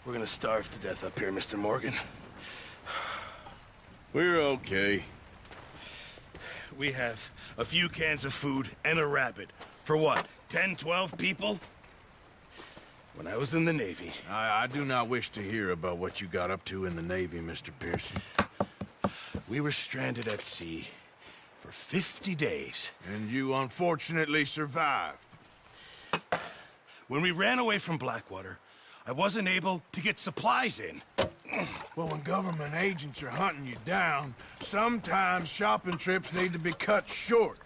We're gonna starve to death up here, Mr. Morgan. We're okay. We have a few cans of food and a rabbit. For what, 10, 12 people? When I was in the Navy... I do not wish to hear about what you got up to in the Navy, Mr. Pearson. We were stranded at sea for 50 days. And you unfortunately survived. When we ran away from Blackwater, I wasn't able to get supplies in. Well, when government agents are hunting you down, sometimes shopping trips need to be cut short.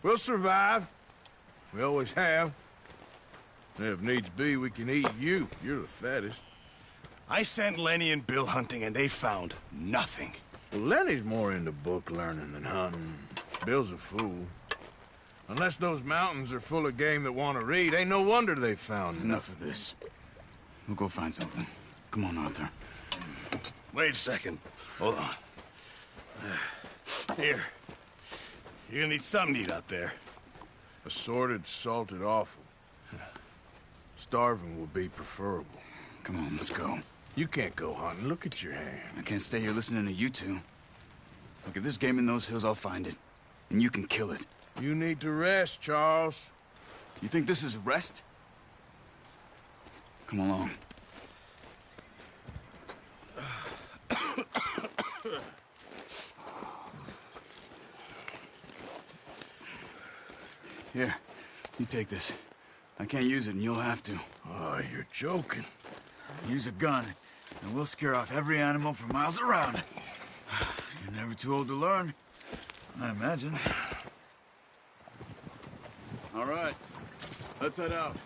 We'll survive. We always have. If needs be, we can eat you. You're the fattest. I sent Lenny and Bill hunting, and they found nothing. Well, Lenny's more into book learning than hunting. Bill's a fool. Unless those mountains are full of game that want to read, ain't no wonder they found Enough of this. We'll go find something. Come on, Arthur. Wait a second. Hold on. Here. You're gonna need something to eat out there. Assorted, salted offal. Starving would be preferable. Come on, let's go. You can't go hunting. Look at your hand. I can't stay here listening to you two. Look, if there's game in those hills, I'll find it. And you can kill it. You need to rest, Charles. You think this is rest? Come along. Here, you take this. I can't use it, and you'll have to. Oh, you're joking. Use a gun, and we'll scare off every animal for miles around. You're never too old to learn, I imagine. All right, let's head out.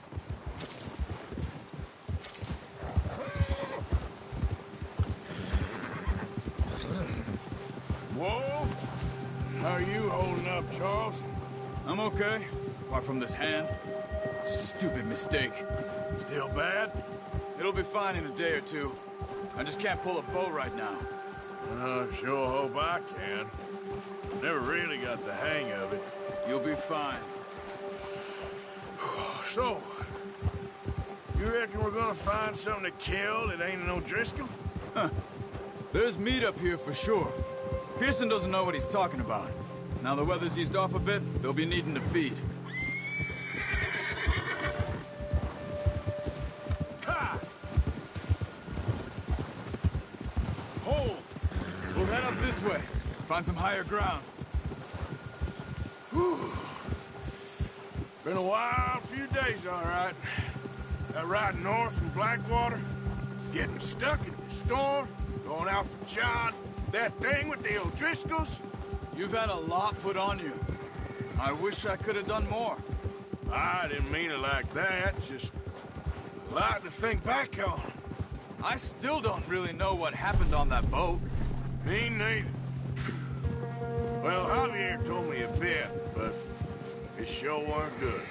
Whoa! How are you holding up, Charles? I'm okay, apart from this hand. Stupid mistake. Still bad? It'll be fine in a day or two. I just can't pull a bow right now. I sure hope I can. Never really got the hang of it. You'll be fine. So, you reckon we're gonna find something to kill that ain't no Driscoll? Huh. There's meat up here for sure. Pearson doesn't know what he's talking about. Now the weather's eased off a bit, they'll be needing to feed. Ha! Hold! We'll head up this way. Find some higher ground. Whew. Been a wild few days, all right. That ride north from Blackwater, getting stuck in the storm, going out for John, that thing with the O'Driscolls. You've had a lot put on you. I wish I could have done more. I didn't mean it like that, just a lot to think back on. I still don't really know what happened on that boat. Me neither. Well, Javier told me a bit, but it sure weren't good.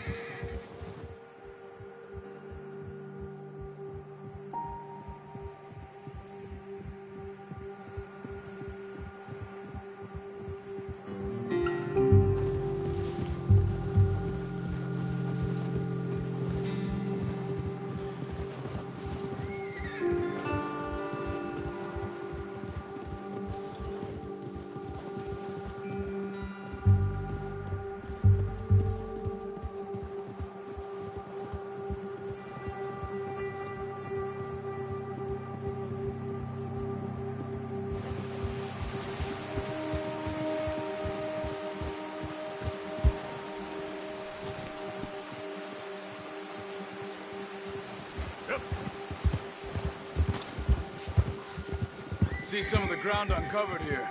See some of the ground uncovered here.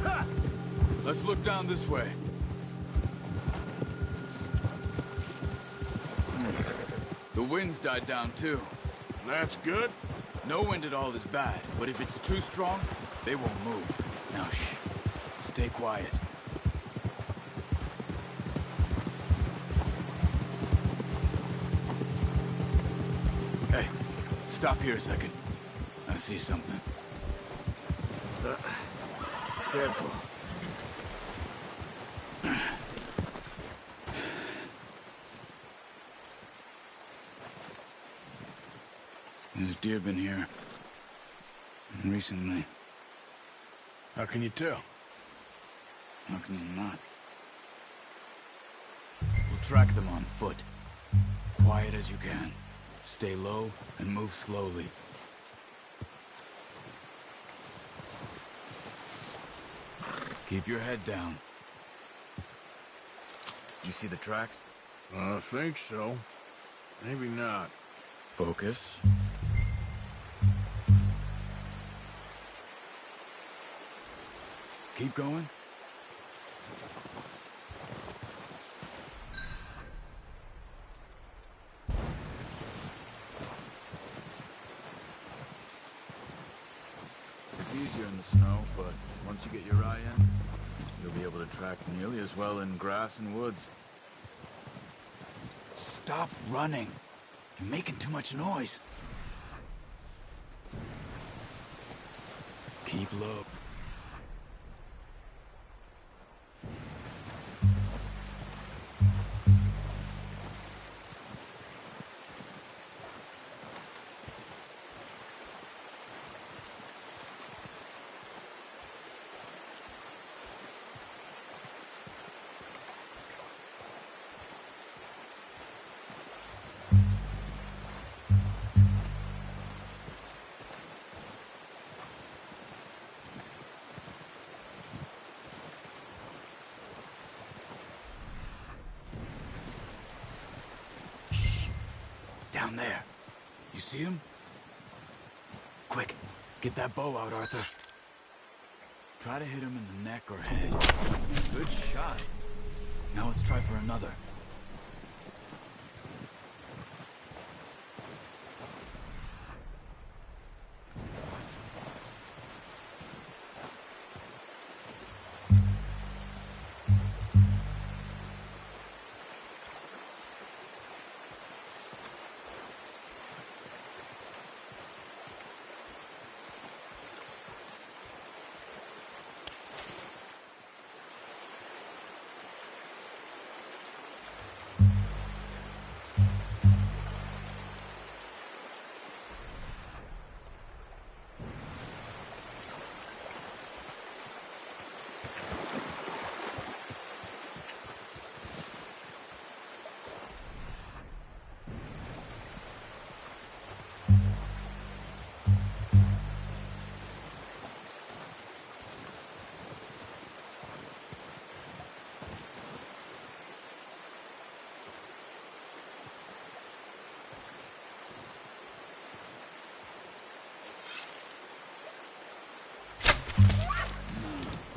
Ha! Let's look down this way. The wind's died down too. That's good. No wind at all is bad, but if it's too strong, they won't move. Now shh. Stay quiet. Hey, stop here a second. I see something. Careful. deer been here? Recently. How can you tell? How can you not? We'll track them on foot. Quiet as you can. Stay low and move slowly. Keep your head down. You see the tracks? I think so. Maybe not. Focus. Keep going. It's easier in the snow, but once you get your eye in, you'll be able to track nearly as well in grass and woods. Stop running. You're making too much noise. Keep low. Down there. You see him? Quick, get that bow out, Arthur. Try to hit him in the neck or head. Good shot. Now let's try for another.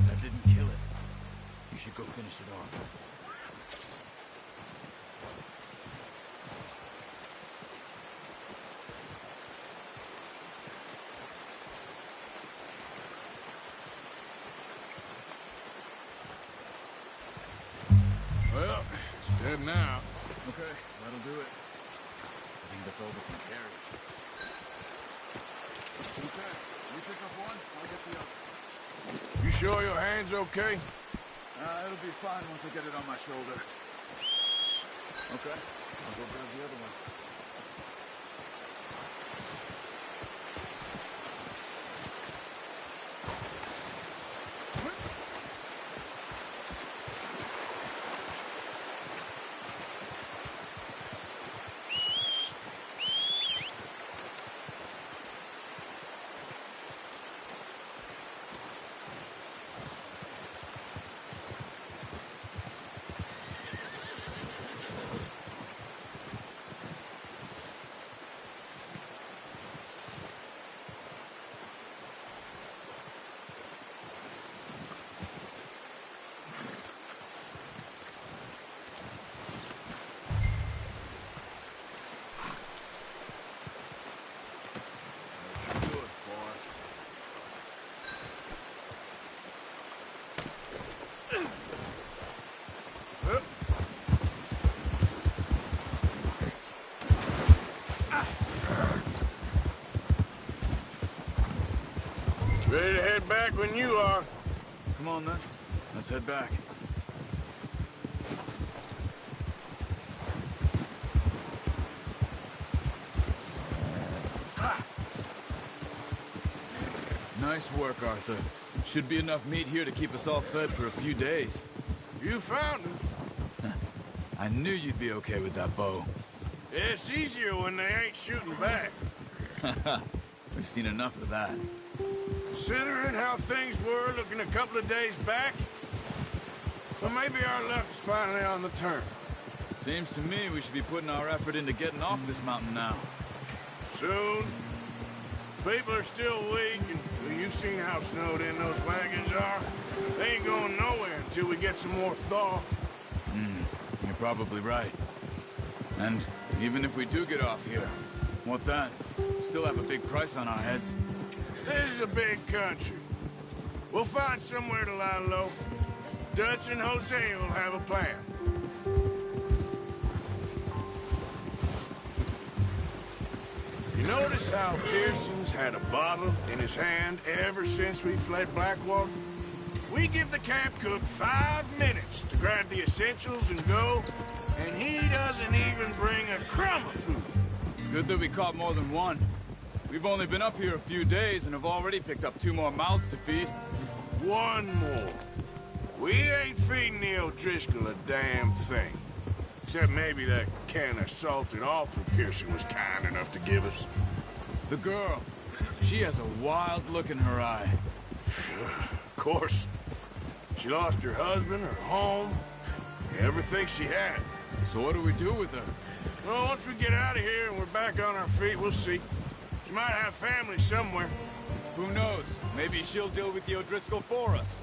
That didn't kill it. You should go finish it off. Well, it's dead now. Okay, that'll do it. I think that's all we can carry. Okay, you pick up one, I'll get the other. You sure your hand's okay? It'll be fine once I get it on my shoulder. Okay, I'll go grab the other one. Ready to head back when you are. Come on, then. Let's head back. Nice work, Arthur. Should be enough meat here to keep us all fed for a few days. You found it. I knew you'd be okay with that bow. Yeah, it's easier when they ain't shooting back. We've seen enough of that. Considering how things were looking a couple of days back, well, maybe our luck's finally on the turn. Seems to me we should be putting our effort into getting off this mountain now. Soon. People are still weak, and well, you've seen how snowed in those wagons are. They ain't going nowhere until we get some more thaw. You're probably right. And even if we do get off here, what then? Still have a big price on our heads. This is a big country. We'll find somewhere to lie low. Dutch and Jose will have a plan. You notice how Pearson's had a bottle in his hand ever since we fled Blackwater? We give the camp cook 5 minutes to grab the essentials and go, and he doesn't even bring a crumb of food. Good that we caught more than one. We've only been up here a few days and have already picked up 2 more mouths to feed. One more. We ain't feeding the O'Driscoll a damn thing. Except maybe that can of salted offal Pearson was kind enough to give us. The girl, she has a wild look in her eye. Of course. She lost her husband, her home, everything she had. So what do we do with her? Well, once we get out of here and we're back on our feet, we'll see. She might have family somewhere. Who knows? Maybe she'll deal with the O'Driscoll for us.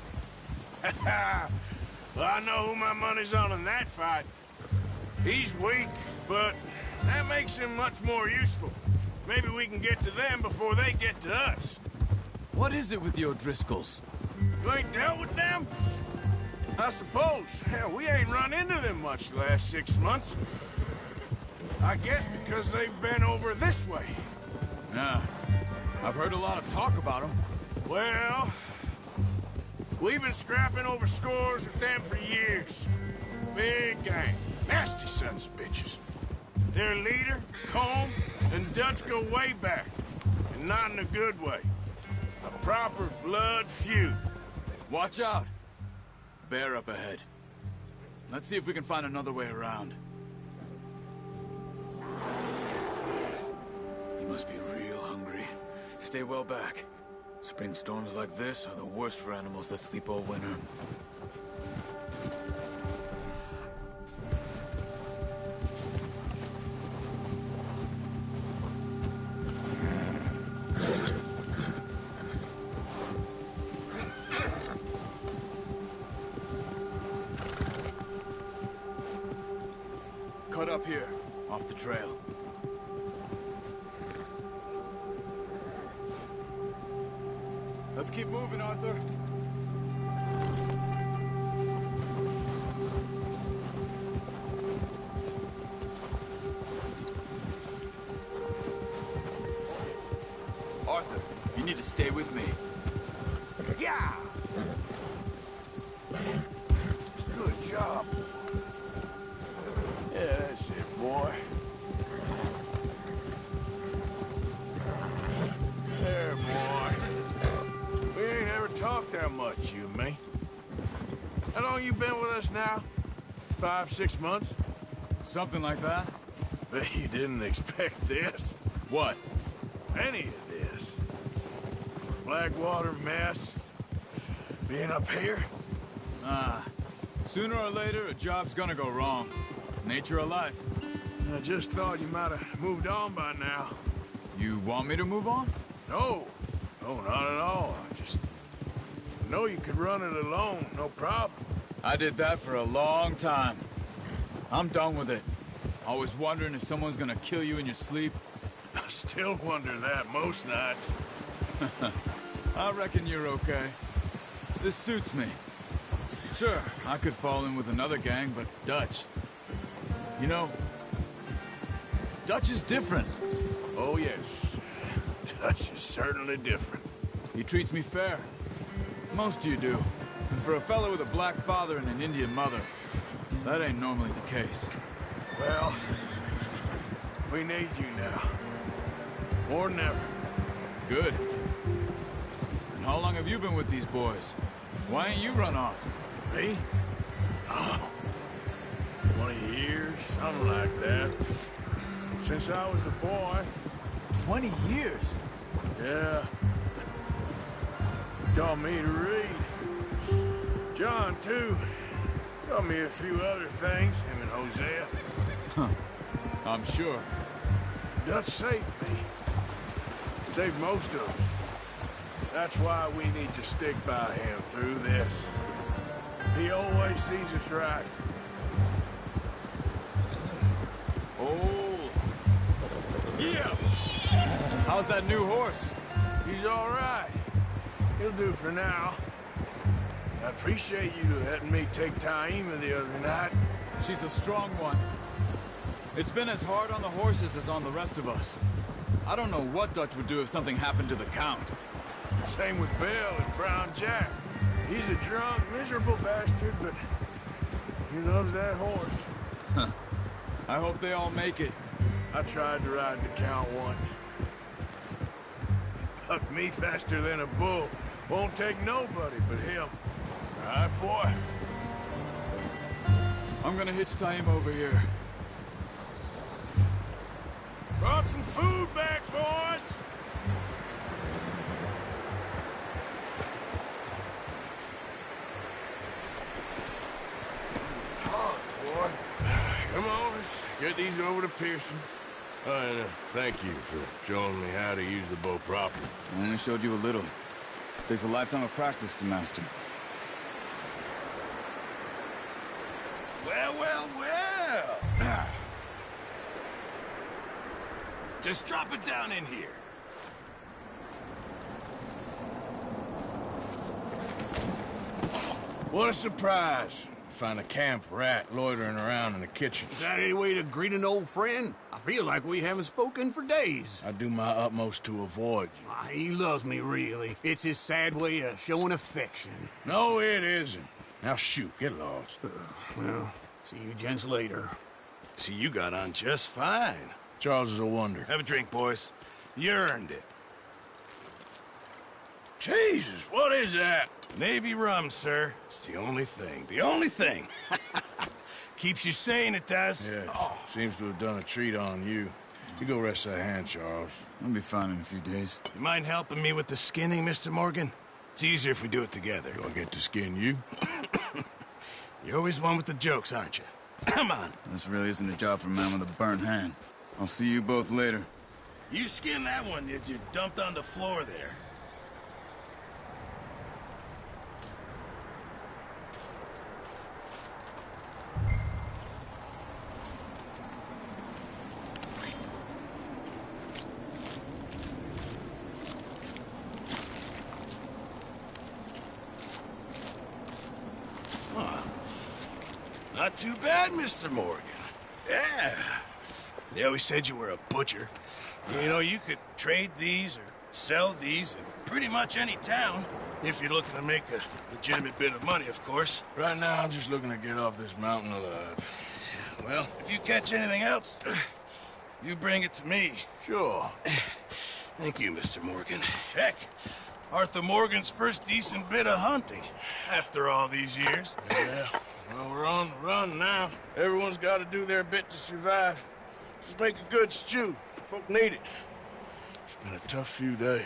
Well, I know who my money's on in that fight. He's weak, but that makes him much more useful. Maybe we can get to them before they get to us. What is it with the O'Driscolls? You ain't dealt with them? I suppose. Hell, we ain't run into them much the last 6 months. I guess because they've been over this way. Yeah, I've heard a lot of talk about them. Well, we've been scrapping over scores with them for years. Big gang. Nasty sons of bitches. Their leader, Combe, and Dutch go way back. And not in a good way. A proper blood feud. Watch out. Bear up ahead. Let's see if we can find another way around. He must be real hungry. Stay well back. Spring storms like this are the worst for animals that sleep all winter. Cut up here, off the trail. Let's keep moving, Arthur. Arthur, you need to stay with me. Yeah! Good job. Yeah, that's it, boy. There, boy. We ain't ever talked that much, you and me. How long you been with us now? 5, 6 months? Something like that? Bet you didn't expect this. What? Any of this. Blackwater mess. Being up here. Sooner or later, a job's gonna go wrong. Nature of life. I just thought you might have moved on by now. You want me to move on? No. No, not at all. I just know you could run it alone, no problem. I did that for a long time. I'm done with it. Always wondering if someone's gonna kill you in your sleep. I still wonder that most nights. I reckon you're okay. This suits me. Sure, I could fall in with another gang, but Dutch... You know, Dutch is different. Oh, yes. Dutch is certainly different. He treats me fair. Most of you do. And for a fellow with a black father and an Indian mother, that ain't normally the case. Well, we need you now. More than ever. Good. And How long have you been with these boys? Why ain't you run off? Me? Oh, 20 years, something like that. Since I was a boy. 20 years? Yeah. Taught me to read. John, too. Taught me a few other things, him and Hosea. Huh. I'm sure. Dutch saved me. Saved most of us. That's why we need to stick by him through this. He always sees us right. Oh. Yeah! How's that new horse? He's all right. He'll do for now. I appreciate you letting me take Taima the other night. She's a strong one. It's been as hard on the horses as on the rest of us. I don't know what Dutch would do if something happened to the Count. Same with Bill and Brown Jack. He's a drunk, miserable bastard, but he loves that horse. Huh. I hope they all make it. I tried to ride the Count once. Hucked me faster than a bull. Won't take nobody but him. All right, boy? I'm gonna hitch Taima over here. Brought some food back, boys! Boy. Come on, let's get these over to Pearson. And thank you for showing me how to use the bow properly. I only showed you a little. Takes a lifetime of practice to master. Well, well, well. Just drop it down in here. What a surprise. Find a camp rat loitering around in the kitchen. Is that any way to greet an old friend? I feel like we haven't spoken for days. I do my utmost to avoid you. He loves me, really. It's his sad way of showing affection. No, it isn't. Now shoot, get lost. Well, see you gents later. See, you got on just fine. Charles is a wonder. Have a drink, boys. You earned it. Jesus, what is that? Navy rum, sir. It's the only thing. The only thing. Keeps you sane, it does. Yeah, seems to have done a treat on you. You go rest that hand, Charles. I'll be fine in a few days. You mind helping me with the skinning, Mr. Morgan? It's easier if we do it together. Do I get to skin you? You're always one with the jokes, aren't you? Come on. This really isn't a job for a man with a burnt hand. I'll see you both later. You skin that one that you dumped on the floor there. Not too bad, Mr. Morgan. Yeah. They always said you were a butcher. You know, you could trade these or sell these in pretty much any town. If you're looking to make a legitimate bit of money, of course. Right now, I'm just looking to get off this mountain alive. Well, if you catch anything else, you bring it to me. Sure. Thank you, Mr. Morgan. Heck, Arthur Morgan's first decent bit of hunting after all these years. Yeah. Well, we're on the run now. Everyone's got to do their bit to survive. Just make a good stew. Folk need it. It's been a tough few days.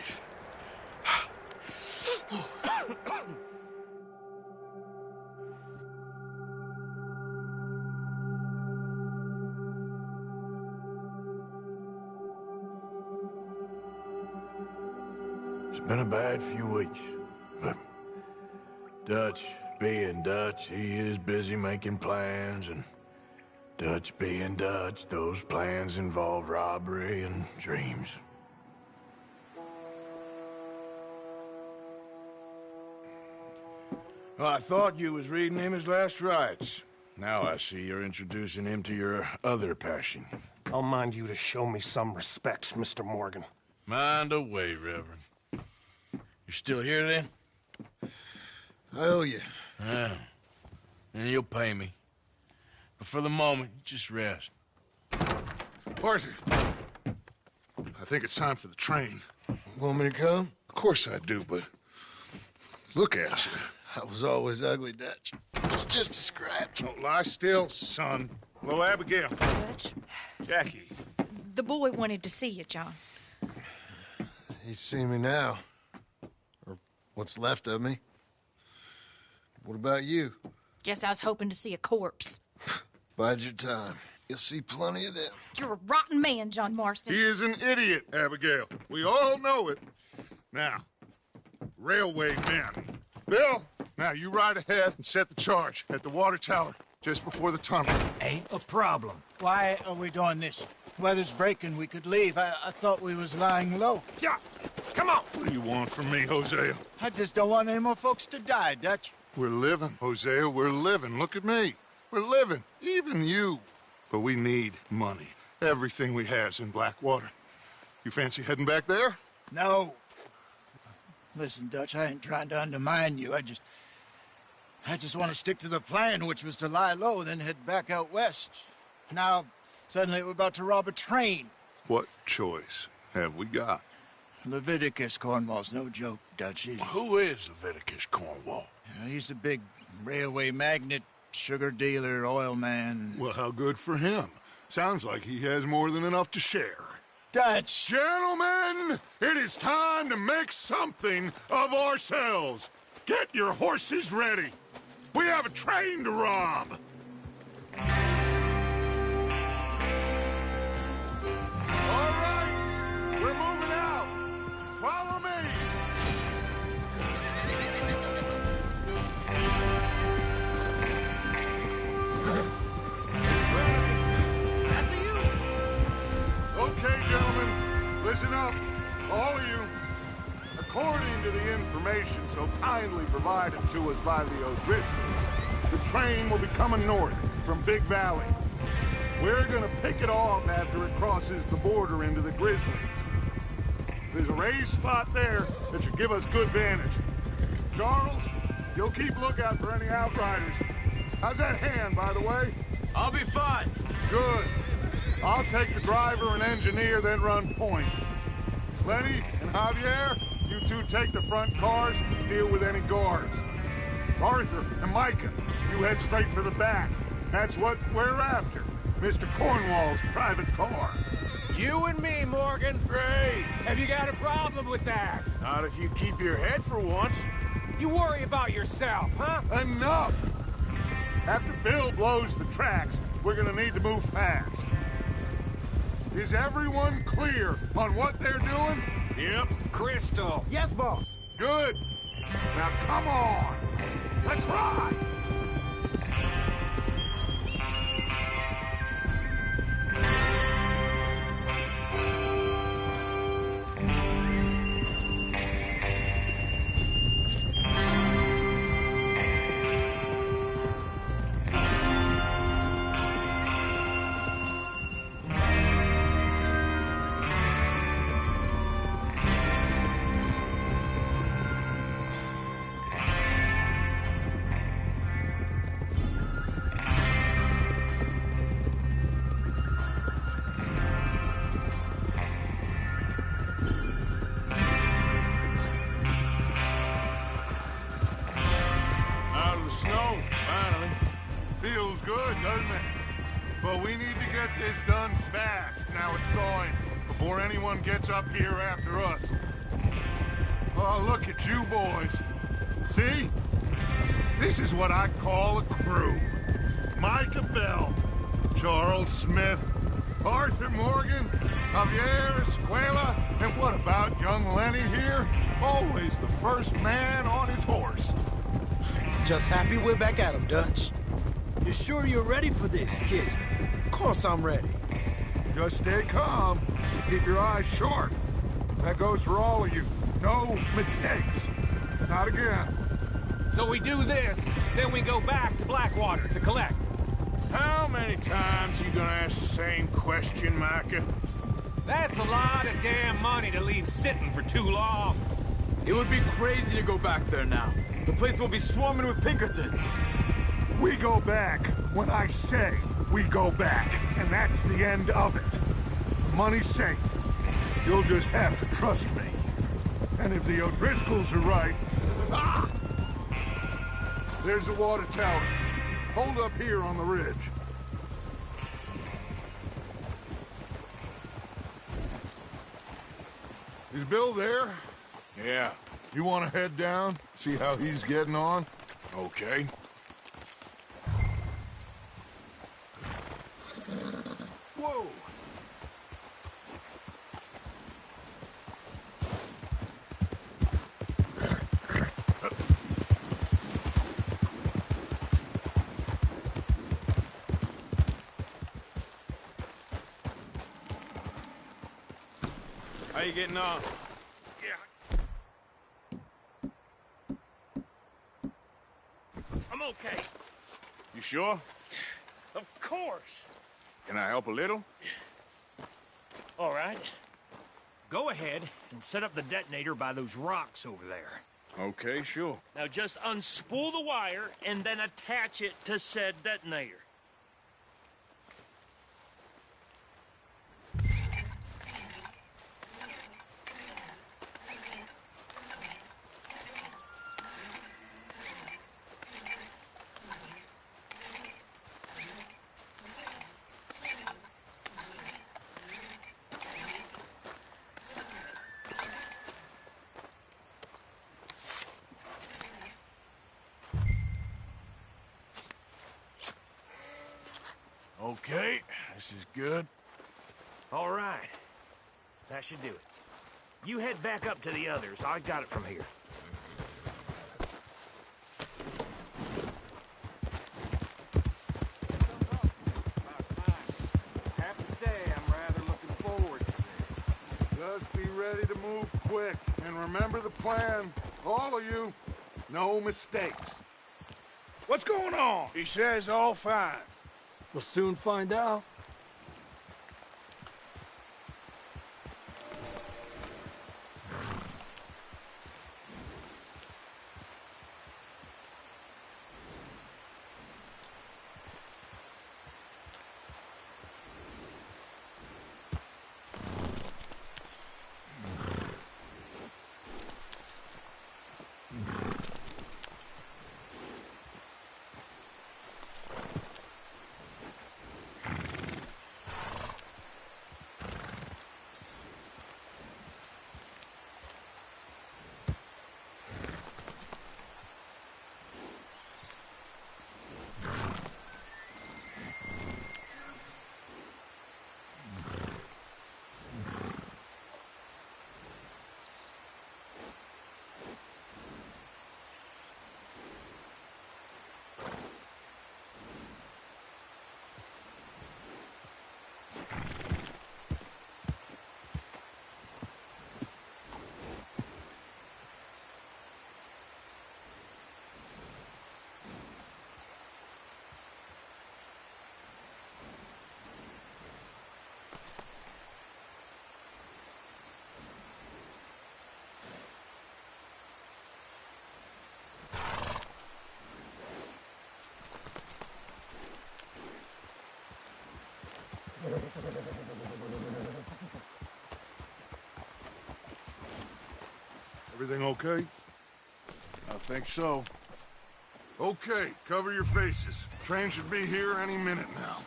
It's been a bad few weeks, but Dutch being Dutch, he is busy making plans, and Dutch being Dutch, those plans involve robbery and dreams. Well, I thought you was reading him his last rites. Now I see you're introducing him to your other passion. I'll mind you to show me some respect, Mr. Morgan. Mind away, Reverend. You're still here, then? I owe you. Yeah. And you'll pay me. But for the moment, just rest. Arthur, I think it's time for the train. Want me to come? Of course I do, but Look at you. I was always ugly, Dutch. It's just a scratch. Don't lie still, son. Hello, Abigail. Dutch, Jackie. the boy wanted to see you, John. He's seen me now. Or what's left of me. What about you? Guess I was hoping to see a corpse. Bide your time. You'll see plenty of them. You're a rotten man, John Marston. He is an idiot, Abigail. We all know it. Now, railway men. Bill, now you ride ahead and set the charge at the water tower just before the tunnel. Ain't a problem. Why are we doing this? Weather's breaking. We could leave. I thought we was lying low. Yeah, come on. What do you want from me, Hosea? I just don't want any more folks to die, Dutch. We're living, Hosea. We're living. Look at me. We're living. Even you. But we need money. Everything we has in Blackwater. You fancy heading back there? No. Listen, Dutch, I ain't trying to undermine you. I just want to stick to the plan, which was to lie low, then head back out west. Now, suddenly we're about to rob a train. What choice have we got? Leviticus Cornwall's no joke, Dutch. Who is Leviticus Cornwall? He's a big railway magnate, sugar dealer, oil man. Well, how good for him. Sounds like he has more than enough to share. Dutch! Gentlemen, it is time to make something of ourselves. Get your horses ready. We have a train to rob. All right, we're moving out. Follow me. After you! Okay, gentlemen, listen up, all of you. According to the information so kindly provided to us by the O'Driscolls, the train will be coming north from Big Valley. We're gonna pick it off after it crosses the border into the Grizzlies. There's a raised spot there that should give us good vantage. Charles, you'll keep lookout for any outriders. How's that hand, by the way? I'll be fine. Good. I'll take the driver and engineer, then run point. Lenny and Javier, you two take the front cars, deal with any guards. Arthur and Micah, you head straight for the back. That's what we're after. Mr. Cornwall's private car. You and me, Morgan. Great. Have you got a problem with that? Not if you keep your head for once. You worry about yourself, huh? Enough! After Bill blows the tracks, we're gonna need to move fast. Is everyone clear on what they're doing? Yep. Crystal. Yes, boss. Good. Now come on. Let's ride. Out of the snow, finally. Feels good, doesn't it? But we need to get this done fast. Now it's thawing, before anyone gets up here after us. Oh, look at you boys. See? This is what I call a crew. Micah Bell, Charles Smith, Arthur Morgan, Javier Escuela, and what about young Lenny here? Always the first man on his horse. Just happy we're back at him, Dutch. You sure you're ready for this, kid? Of course I'm ready. Just stay calm. Keep your eyes sharp. That goes for all of you. No mistakes. Not again. So we do this, then we go back to Blackwater to collect. How many times you gonna ask the same question, Micah? That's a lot of damn money to leave sitting for too long. It would be crazy to go back there now. The place will be swarming with Pinkertons. We go back when I say we go back, and that's the end of it. Money's safe. You'll just have to trust me. And if the O'Driscolls are right... Ah! There's the water tower. Hold up here on the ridge. Is Bill there? Yeah. You want to head down? See how he's getting on? Okay. Whoa! How you getting on? I'm okay. You sure? Of course. Can I help a little? All right. Go ahead and set up the detonator by those rocks over there. Okay, sure. Now just unspool the wire and then attach it to said detonator. Okay, this is good. All right. That should do it. You head back up to the others. I got it from here. I have to say, I'm rather looking forward to this. Just be ready to move quick, and remember the plan. All of you, no mistakes. What's going on? He says all fine. We'll soon find out. Everything okay? I think so. Okay, cover your faces. Train should be here any minute now.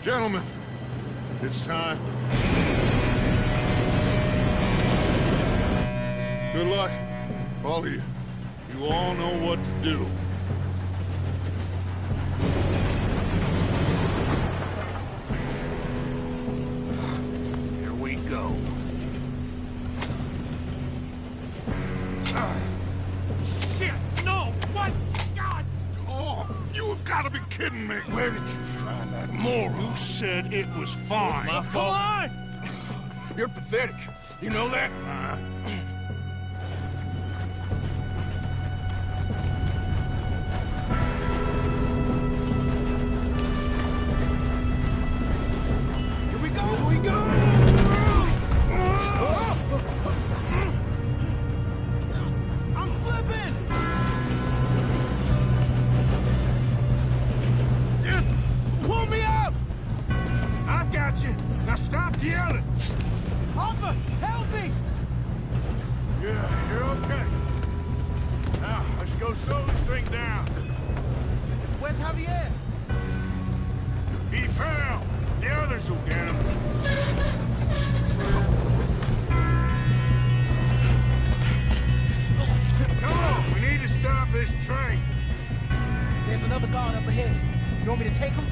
Gentlemen, it's time. Good luck, all of you. You all know what to do. Here we go. Shit! No! What? God! Oh, you have got to be kidding me. Where did you find that moron? Who said it was fine? My fault. Come on! You're pathetic. You know that? thing down. Where's Javier? He fell. The others will get him. Come on, we need to stop this train. There's another guard up ahead. You want me to take him?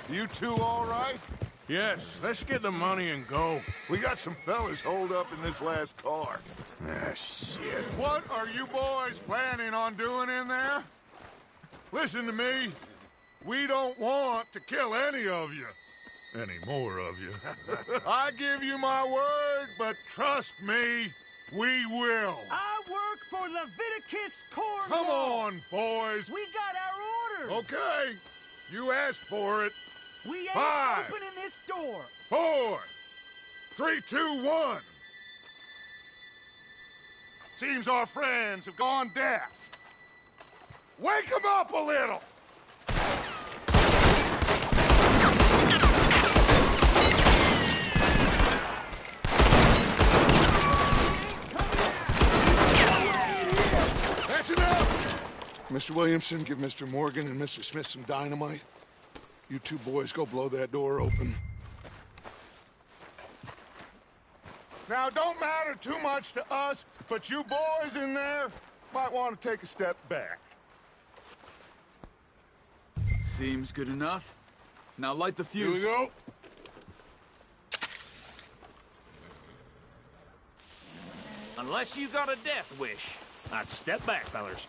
You two all right? Yes, let's get the money and go. We got some fellas holed up in this last car. Ah, shit. What are you boys planning on doing in there? Listen to me. We don't want to kill any of you. Any more of you. I give you my word, but trust me, we will. I work for Leviticus Corps. Come on, boys. We got our orders. Okay. You asked for it. We ain't 5, opening this door. 4, 3, 2, 1. Seems our friends have gone deaf. Wake them up a little. That's enough. Mr. Williamson, give Mr. Morgan and Mr. Smith some dynamite. You two boys go blow that door open. Now, don't matter too much to us, but you boys in there might want to take a step back. Seems good enough. Now light the fuse. Here we go. Unless you got a death wish, I'd step back, fellers.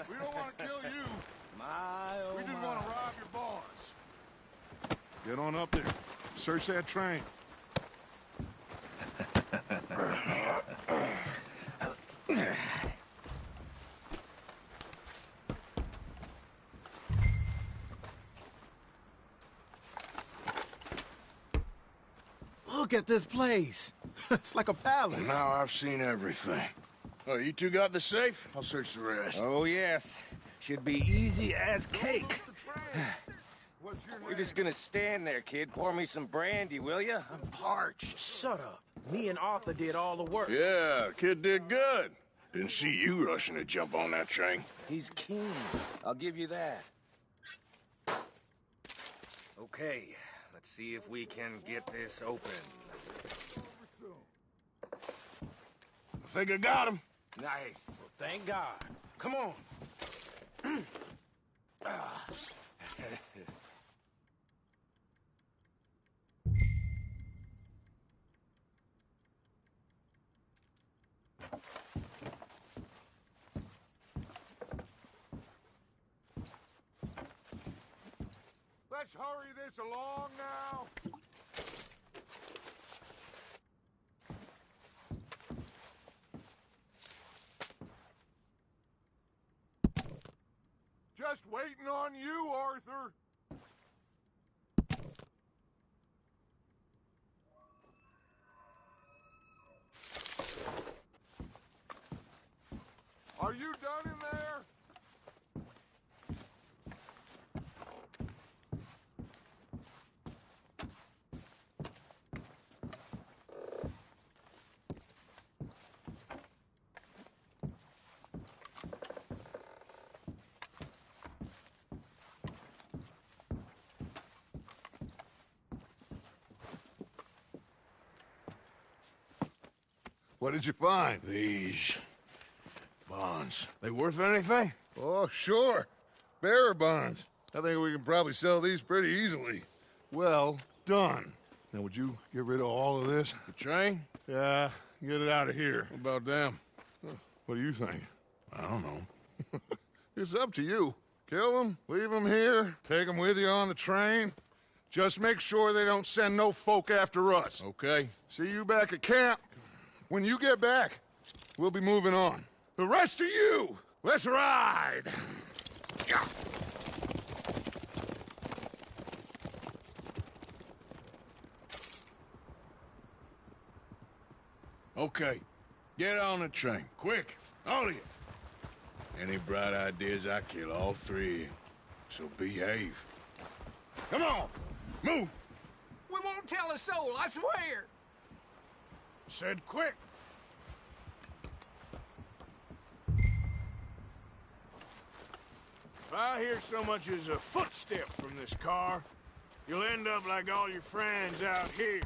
We don't want to kill you. We do Get on up there. Search that train. Look at this place. It's like a palace. Now I've seen everything. Oh, you two got the safe? I'll search the rest. Oh, yes. Should be easy as cake. What's your You're name? just gonna stand there, kid. Pour me some brandy, will ya? I'm parched. Shut up. Me and Arthur did all the work. Yeah, kid did good. Didn't see you rushing to jump on that train. He's keen. I'll give you that. Okay, let's see if we can get this open. I think I got him. Nice. Thank God. Come on. Let's hurry this along now. Just waiting on you, Arthur. Are you done in there? What did you find? These bonds. They worth anything? Oh, sure. Bearer bonds. I think we can probably sell these pretty easily. Well done. Now, would you get rid of all of this? The train? Yeah, get it out of here. What about them? What do you think? I don't know. It's up to you. Kill them, leave them here, take them with you on the train. Just make sure they don't send no folk after us. Okay. See you back at camp. When you get back, we'll be moving on. The rest of you, let's ride! Yeah. Okay. Get on the train. Quick. All of you. Any bright ideas, I kill all three of you. So behave. Come on! Move! We won't tell a soul, I swear. Said quick. If I hear so much as a footstep from this car, you'll end up like all your friends out here.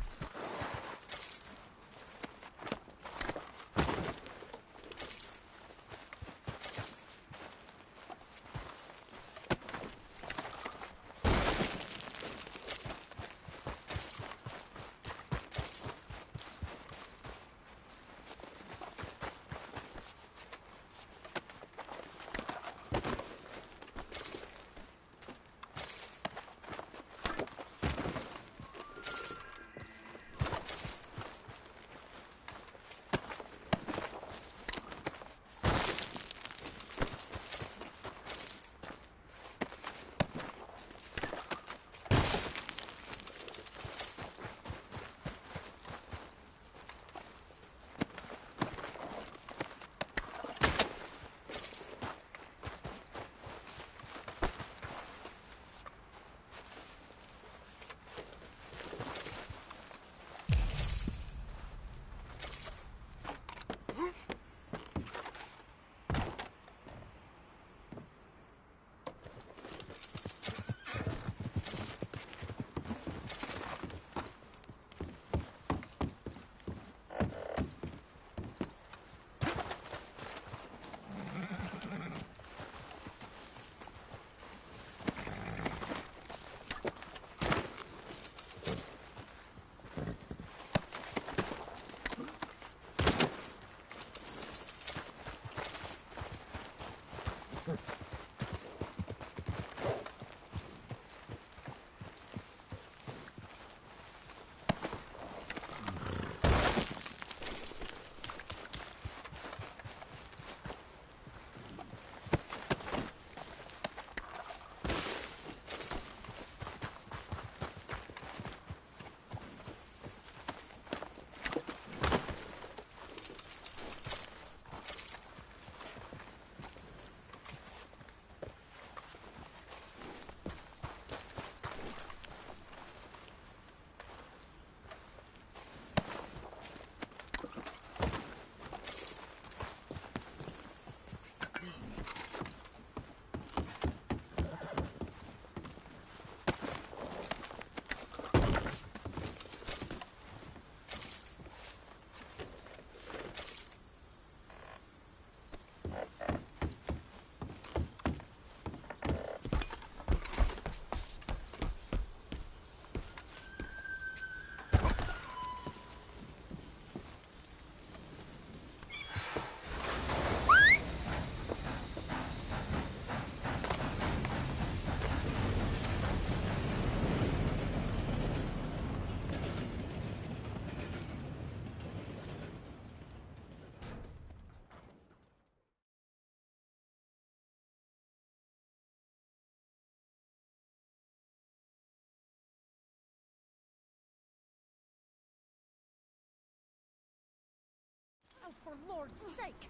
Lord's sake!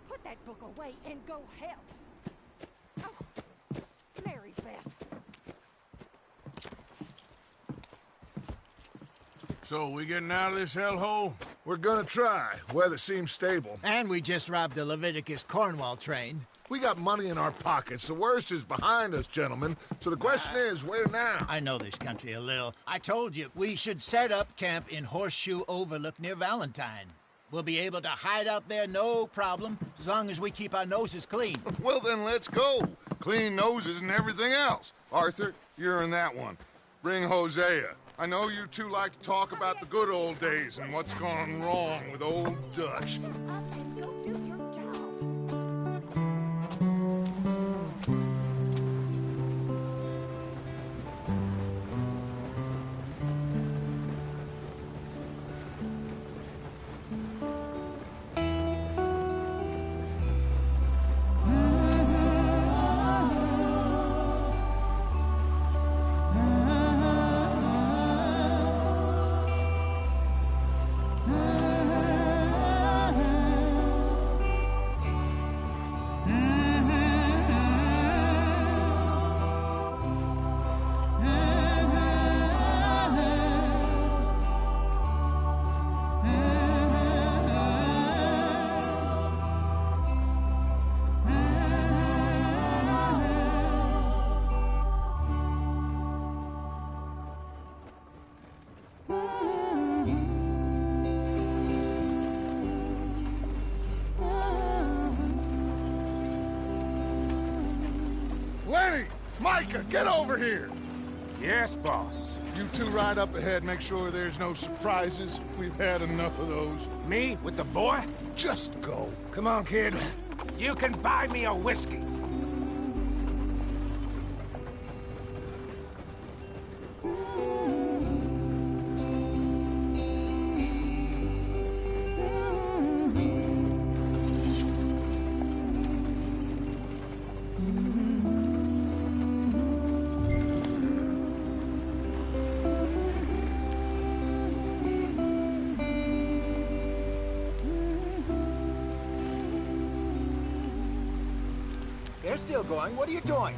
Put that book away and go help. Oh, Mary Beth. So, we getting out of this hellhole? We're gonna try. Weather seems stable. And we just robbed the Leviticus Cornwall train. We got money in our pockets. The worst is behind us, gentlemen. So the question is, where now? I know this country a little. I told you, we should set up camp in Horseshoe Overlook near Valentine. We'll be able to hide out there, no problem, as long as we keep our noses clean. Well, then let's go. Clean noses and everything else. Arthur, you're in that one. Bring Hosea. I know you two like to talk about the good old days and what's gone wrong with old Dutch. Shut up and go do your job. Lenny! Micah, get over here! Yes, boss. You two ride up ahead, make sure there's no surprises. We've had enough of those. Me with the boy? Just go. Come on, kid. You can buy me a whiskey. They're still going. What are you doing?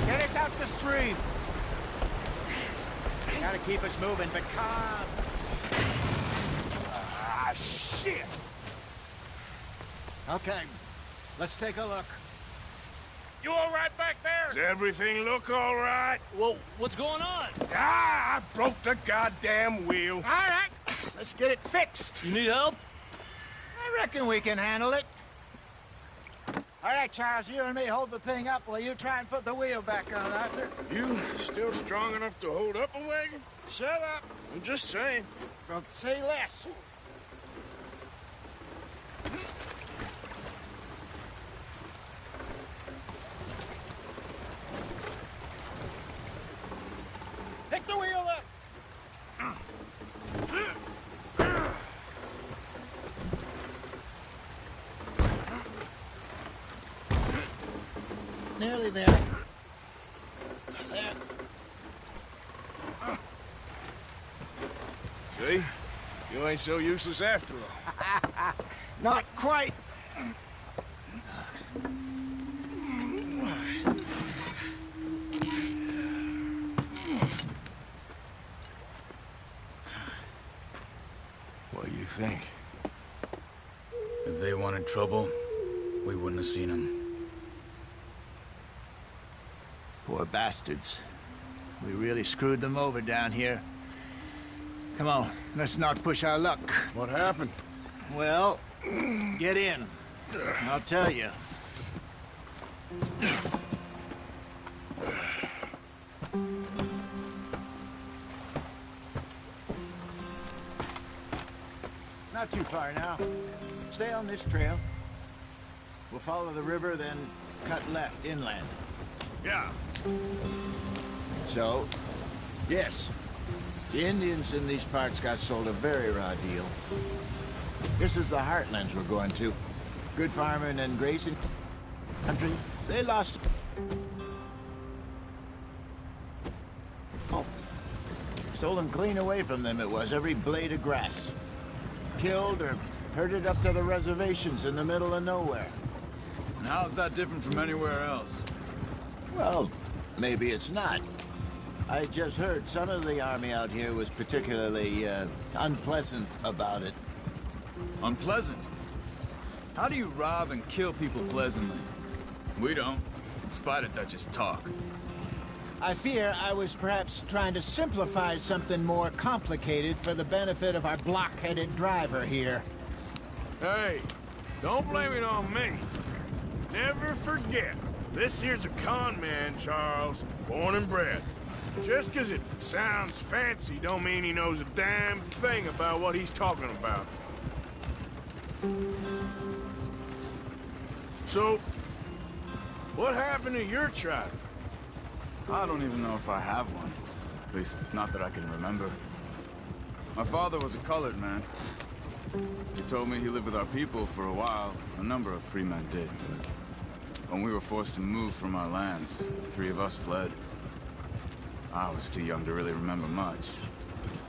Get us out the stream. Gotta keep us moving, but calm. Ah, shit! Okay, let's take a look. You all right back there? Does everything look all right? Well, what's going on? Ah, I broke the goddamn wheel. All right, let's get it fixed. You need help? I reckon we can handle it. All right, Charles, you and me hold the thing up while you try and put the wheel back on, Arthur. You still strong enough to hold up a wagon? Shut up. I'm just saying. Don't say less. Pick the wheel up. Nearly there. There. See? You ain't so useless after all. Not quite. What do you think? If they wanted trouble, we wouldn't have seen them. Poor bastards. We really screwed them over down here. Come on, let's not push our luck. What happened? Well, get in. I'll tell you. Not too far now. Stay on this trail. We'll follow the river, then cut left inland. Yeah. So, Yes. The Indians in these parts got sold a very raw deal. This is the heartlands we're going to. Good farming and grazing country. They lost... Oh. Stolen clean away from them it was, every blade of grass. Killed or herded up to the reservations in the middle of nowhere. And how's that different from anywhere else? Well, maybe it's not. I just heard some of the army out here was particularly, unpleasant about it. Unpleasant? How do you rob and kill people pleasantly? We don't, in spite of Dutch's talk. I fear I was perhaps trying to simplify something more complicated for the benefit of our block-headed driver here. Hey, don't blame it on me. Never forget, this here's a con man, Charles, born and bred. Just 'cause it sounds fancy don't mean he knows a damn thing about what he's talking about. So, what happened to your tribe? I don't even know if I have one. At least, not that I can remember. My father was a colored man. He told me he lived with our people for a while. A number of free men did, but when we were forced to move from our lands, the three of us fled. I was too young to really remember much.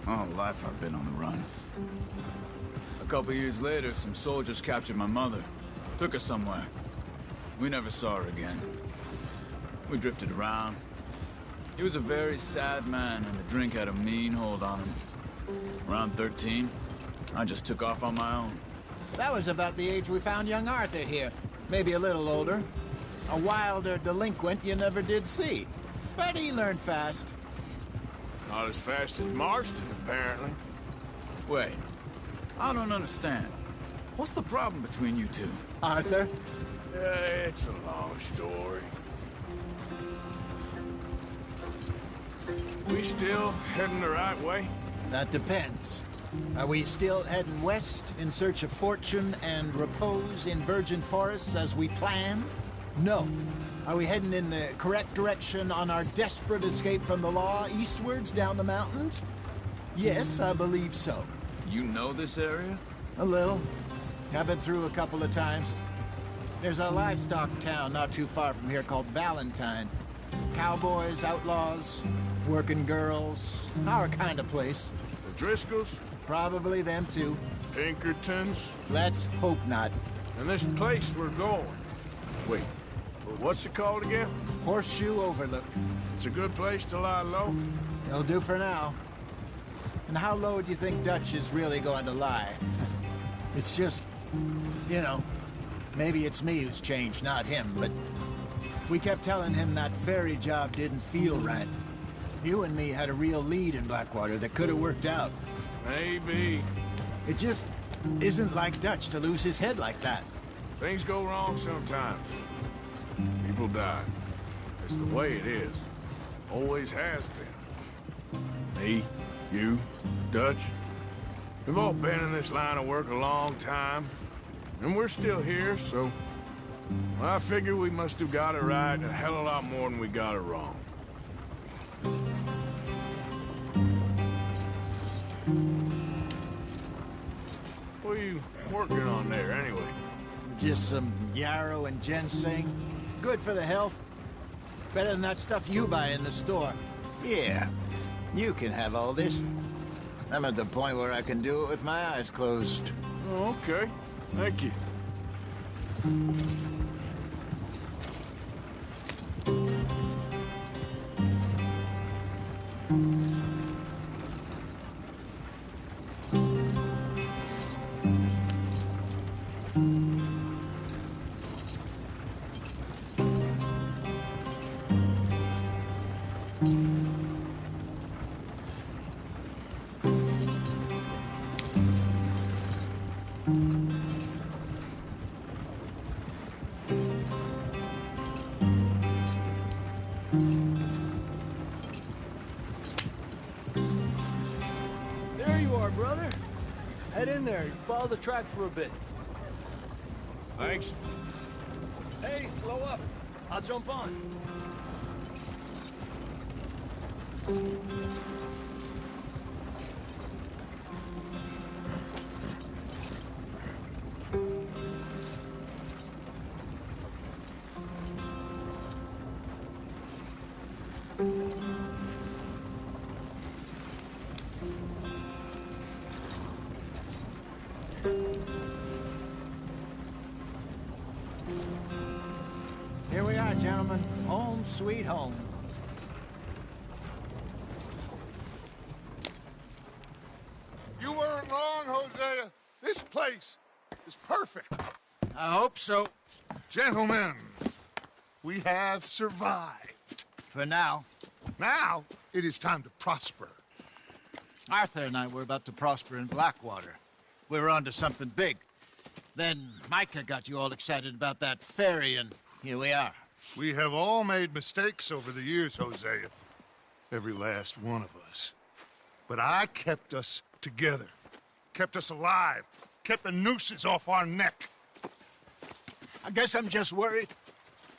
My whole life I've been on the run. A couple years later, some soldiers captured my mother. Took her somewhere. We never saw her again. We drifted around. He was a very sad man, and the drink had a mean hold on him. Around 13, I just took off on my own. That was about the age we found young Arthur here. Maybe a little older. A wilder delinquent you never did see. But he learned fast. Not as fast as Marston, apparently. Wait, I don't understand. What's the problem between you two? Arthur? It's a long story. We still heading the right way? That depends. Are we still heading west in search of fortune and repose in virgin forests as we planned? No. Are we heading in the correct direction on our desperate escape from the law eastwards down the mountains? Yes, I believe so. You know this area? A little. I've been through a couple of times. There's a livestock town not too far from here called Valentine. Cowboys, outlaws, working girls, our kind of place. The Driscolls? Probably them too. Pinkertons? Let's hope not. And this place we're going. Wait, what's it called again? Horseshoe Overlook. It's a good place to lie low? It'll do for now. And how low do you think Dutch is really going to lie? It's just, you know, maybe it's me who's changed, not him, but we kept telling him that ferry job didn't feel right. You and me had a real lead in Blackwater that could have worked out. Maybe. It just isn't like Dutch to lose his head like that. Things go wrong sometimes. People die. It's the way it is. Always has been. Me, you, Dutch. We've all been in this line of work a long time. And we're still here, so... I figure we must have got it right a hell of a lot more than we got it wrong. What are you working on there, anyway? Just some yarrow and ginseng. Good for the health. Better than that stuff you buy in the store. Yeah, you can have all this. I'm at the point where I can do it with my eyes closed. Oh, okay. Thank you. There you are, brother. Head in there. Follow the track for a bit. Thanks. Hey, slow up. I'll jump on. Here we are, gentlemen. Home sweet home. You weren't wrong, Hosea. This place is perfect. I hope so. Gentlemen, we have survived. For now. Now, it is time to prosper. Arthur and I were about to prosper in Blackwater. We were on to something big. Then Micah got you all excited about that ferry, and here we are. We have all made mistakes over the years, Hosea. Every last one of us. But I kept us together. Kept us alive. Kept the nooses off our neck. I guess I'm just worried.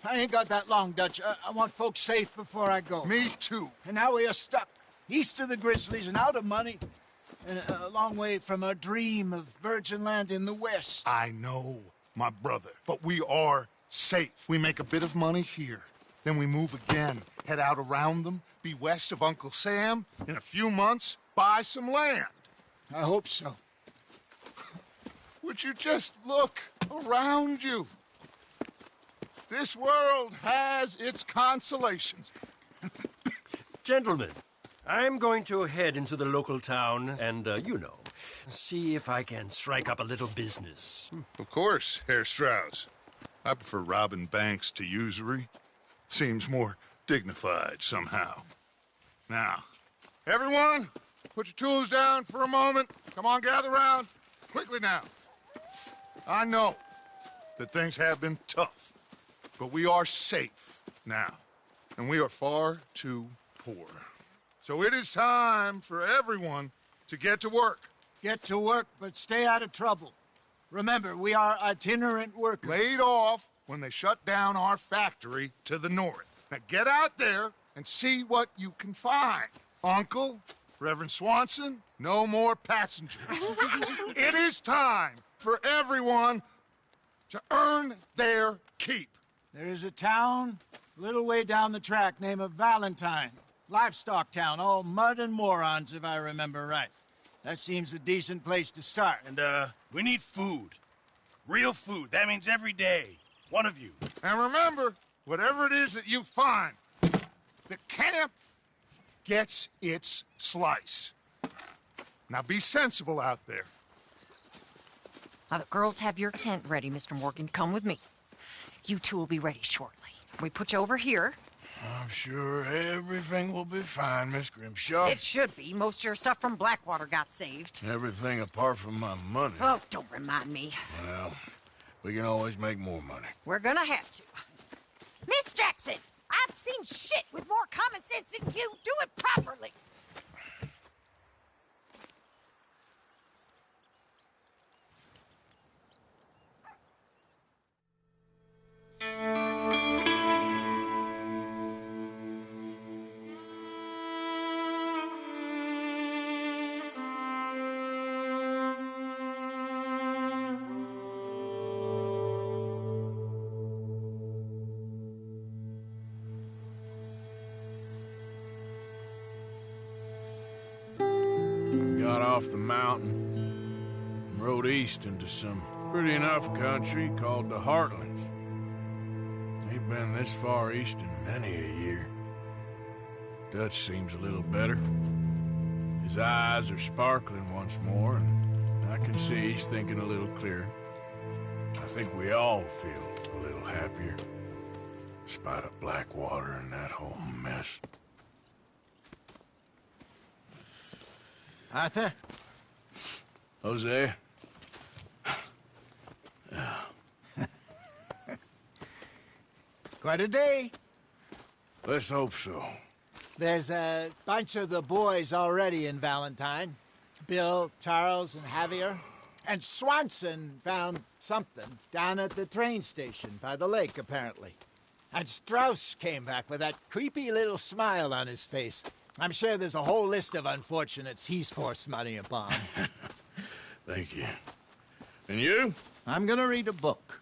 I ain't got that long, Dutch. I want folks safe before I go. Me too. And now we are stuck. East of the Grizzlies and out of money. And a long way from our dream of virgin land in the west. I know, my brother. But we are safe. We make a bit of money here. Then we move again. Head out around them. Be west of Uncle Sam. In a few months, buy some land. I hope so. Would you just look around you? This world has its consolations. Gentlemen, I'm going to head into the local town and, see if I can strike up a little business. Of course, Herr Strauss. I prefer robbing banks to usury. Seems more dignified somehow. Now, everyone, put your tools down for a moment. Come on, gather round. Quickly now. I know that things have been tough, but we are safe now, and we are far too poor. So it is time for everyone to get to work. Get to work, but stay out of trouble. Remember, we are itinerant workers. Laid off when they shut down our factory to the north. Now get out there and see what you can find. Uncle, Reverend Swanson, no more passengers. It is time for everyone to earn their keep. There is a town a little way down the track named Valentine. Livestock town, all mud and morons, if I remember right. That seems a decent place to start. And, we need food. Real food. That means every day. One of you. And remember, whatever it is that you find, the camp gets its slice. Now be sensible out there. Now, the girls have your tent ready, Mr. Morgan. Come with me. You two will be ready shortly. We put you over here. I'm sure everything will be fine, Miss Grimshaw. It should be. Most of your stuff from Blackwater got saved. Everything apart from my money. Oh, don't remind me. Well, we can always make more money. We're gonna have to. Miss Jackson, I've seen shit with more common sense than you. Do it properly. Got off the mountain and rode east into some pretty enough country called the Heartlands. Ain't been this far east in many a year. Dutch seems a little better. His eyes are sparkling once more, and I can see he's thinking a little clearer. I think we all feel a little happier, in spite of Blackwater and that whole mess. Arthur? Jose? Quite a day. Let's hope so. There's a bunch of the boys already in Valentine. Bill, Charles, and Javier. And Swanson found something down at the train station by the lake, apparently. And Strauss came back with that creepy little smile on his face. I'm sure there's a whole list of unfortunates he's forced money upon. Thank you. And you? I'm gonna read a book.